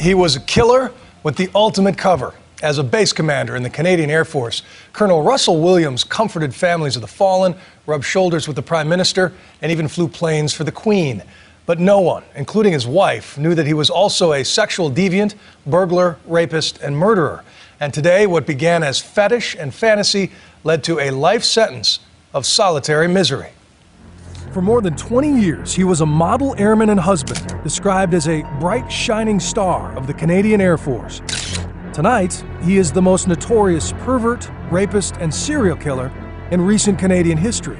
He was a killer with the ultimate cover. As a base commander in the Canadian Air Force, Colonel Russell Williams comforted families of the fallen, rubbed shoulders with the Prime Minister, and even flew planes for the Queen. But no one, including his wife, knew that he was also a sexual deviant, burglar, rapist, and murderer. And today, what began as fetish and fantasy led to a life sentence of solitary misery. For more than 20 years, he was a model airman and husband, described as a bright, shining star of the Canadian Air Force. Tonight, he is the most notorious pervert, rapist, and serial killer in recent Canadian history.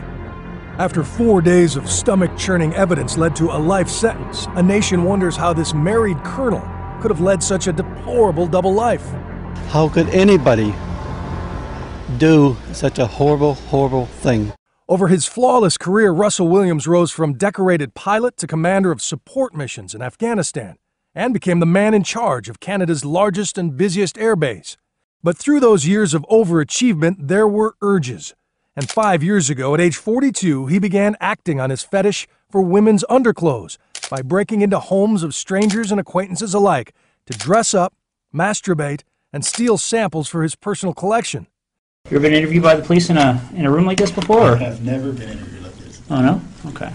After 4 days of stomach-churning evidence led to a life sentence, a nation wonders how this married colonel could have led such a deplorable double life. How could anybody do such a horrible, horrible thing? Over his flawless career, Russell Williams rose from decorated pilot to commander of support missions in Afghanistan and became the man in charge of Canada's largest and busiest airbase. But through those years of overachievement, there were urges. And 5 years ago, at age 42, he began acting on his fetish for women's underclothes by breaking into homes of strangers and acquaintances alike to dress up, masturbate, and steal samples for his personal collection. You ever been interviewed by the police in a room like this before? I have never been interviewed like this. Oh, no? Okay.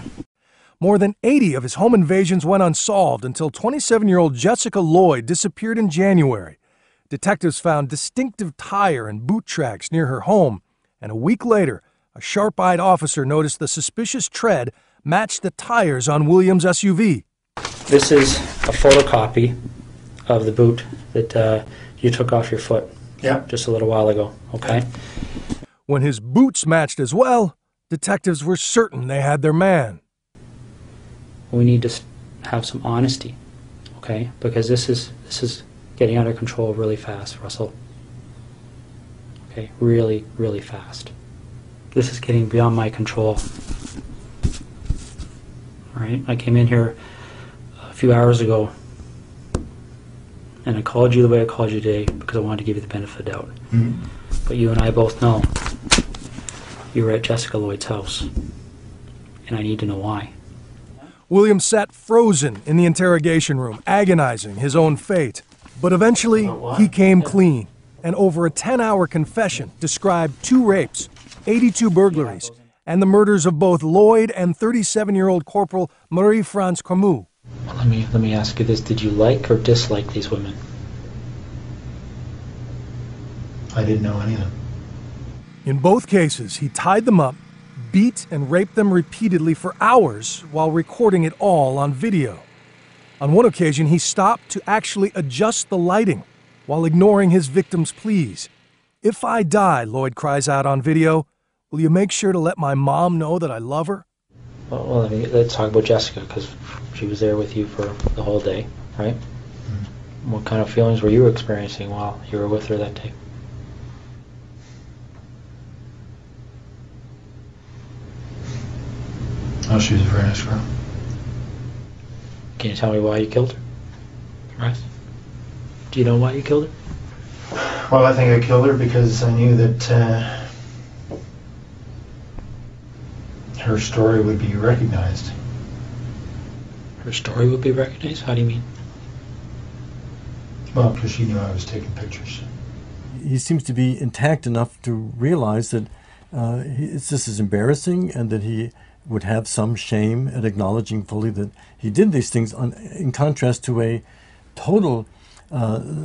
More than 80 of his home invasions went unsolved until 27-year-old Jessica Lloyd disappeared in January. Detectives found distinctive tire and boot tracks near her home, and a week later, a sharp-eyed officer noticed the suspicious tread matched the tires on Williams' SUV. This is a photocopy of the boot that you took off your foot. Yeah. Just a little while ago, okay? When his boots matched as well, detectives were certain they had their man. We need to have some honesty, okay? Because this is getting out of control really fast, Russell. Okay, really, really fast. This is getting beyond my control. All right, I came in here a few hours ago and I called you the way I called you today because I wanted to give you the benefit of the doubt. Mm-hmm. But you and I both know you were at Jessica Lloyd's house, and I need to know why. Williams sat frozen in the interrogation room, agonizing his own fate. But eventually, he came clean, and over a 10-hour confession described 2 rapes, 82 burglaries, and the murders of both Lloyd and 37-year-old Corporal Marie-France Camus. Let me ask you this. Did you like or dislike these women? I didn't know any of them. In both cases, he tied them up, beat and raped them repeatedly for hours while recording it all on video. On one occasion, he stopped to actually adjust the lighting while ignoring his victim's pleas. "If I die," Lloyd cries out on video, "will you make sure to let my mom know that I love her?" Well, let's talk about Jessica, because she was there with you for the whole day, right? Mm-hmm. What kind of feelings were you experiencing while you were with her that day? Oh, she was a very nice girl. Can you tell me why you killed her? Right? Do you know why you killed her? Well, I think I killed her because I knew that her story would be recognized. Her story would be recognized? How do you mean? Well, because she knew I was taking pictures. He seems to be intact enough to realize that this is embarrassing and that he would have some shame at acknowledging fully that he did these things, in contrast to a total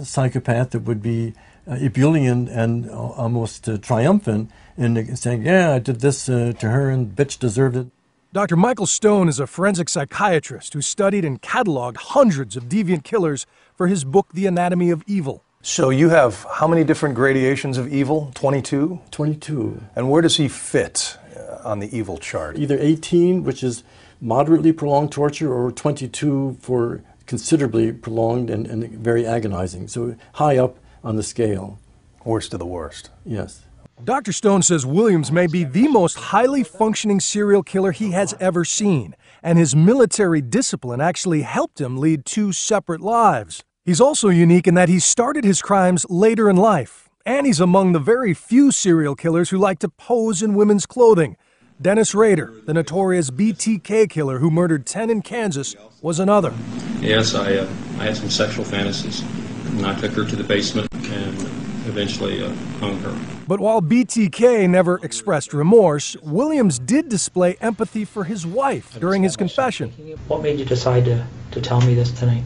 psychopath that would be ebullient and almost triumphant in saying, "Yeah, I did this to her and bitch deserved it." Dr. Michael Stone is a forensic psychiatrist who studied and cataloged hundreds of deviant killers for his book, The Anatomy of Evil. So you have how many different gradations of evil? 22? 22. And where does he fit on the evil chart? Either 18, which is moderately prolonged torture, or 22 for considerably prolonged and very agonizing. So high up on the scale. Worst of the worst. Yes. Dr. Stone says Williams may be the most highly functioning serial killer he has ever seen, and his military discipline actually helped him lead 2 separate lives. He's also unique in that he started his crimes later in life, and he's among the very few serial killers who like to pose in women's clothing, Dennis Rader, the notorious BTK killer who murdered 10 in Kansas, was another. Yes, I had some sexual fantasies, and I took her to the basement and eventually hung her. But while BTK never expressed remorse, Williams did display empathy for his wife during his confession. What made you decide to tell me this tonight?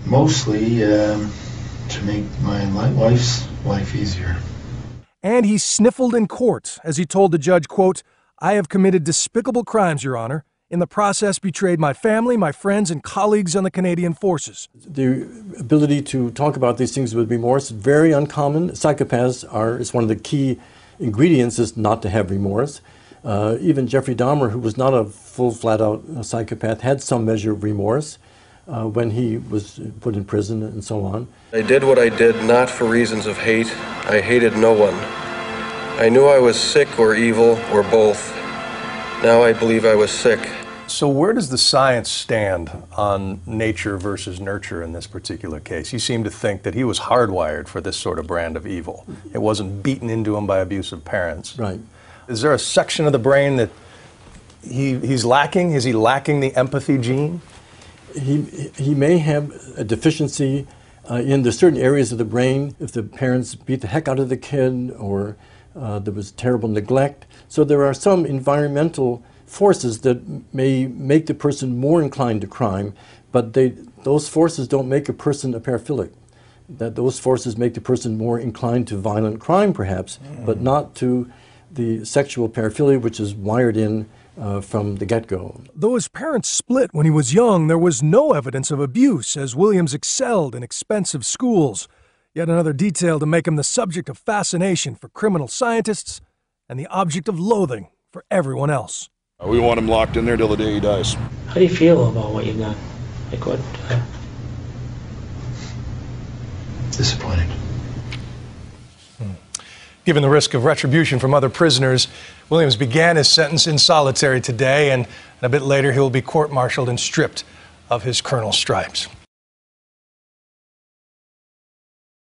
Mostly to make my wife's life easier. And he sniffled in court as he told the judge, quote, "I have committed despicable crimes, Your Honor. In the process, betrayed my family, my friends, and colleagues on the Canadian forces." The ability to talk about these things with remorse is very uncommon. Psychopaths it's one of the key ingredients is not to have remorse. Even Jeffrey Dahmer, who was not a full, flat-out psychopath, had some measure of remorse when he was put in prison and so on. I did what I did not for reasons of hate. I hated no one. I knew I was sick or evil or both. Now I believe I was sick. So where does the science stand on nature versus nurture in this particular case? You seem to think that he was hardwired for this sort of brand of evil. It wasn't beaten into him by abusive parents. Right. Is there a section of the brain that he's lacking? Is he lacking the empathy gene? He may have a deficiency in the certain areas of the brain if the parents beat the heck out of the kid or there was terrible neglect. So there are some environmental forces that may make the person more inclined to crime, but those forces don't make a person a paraphilic. That those forces make the person more inclined to violent crime, perhaps, but not to the sexual paraphilia, which is wired in from the get-go. Though his parents split when he was young, there was no evidence of abuse, as Williams excelled in expensive schools. Yet another detail to make him the subject of fascination for criminal scientists and the object of loathing for everyone else. We want him locked in there till the day he dies. How do you feel about what you've done? Like what? Disappointed. Given the risk of retribution from other prisoners, Williams began his sentence in solitary today, and a bit later he will be court-martialed and stripped of his colonel's stripes.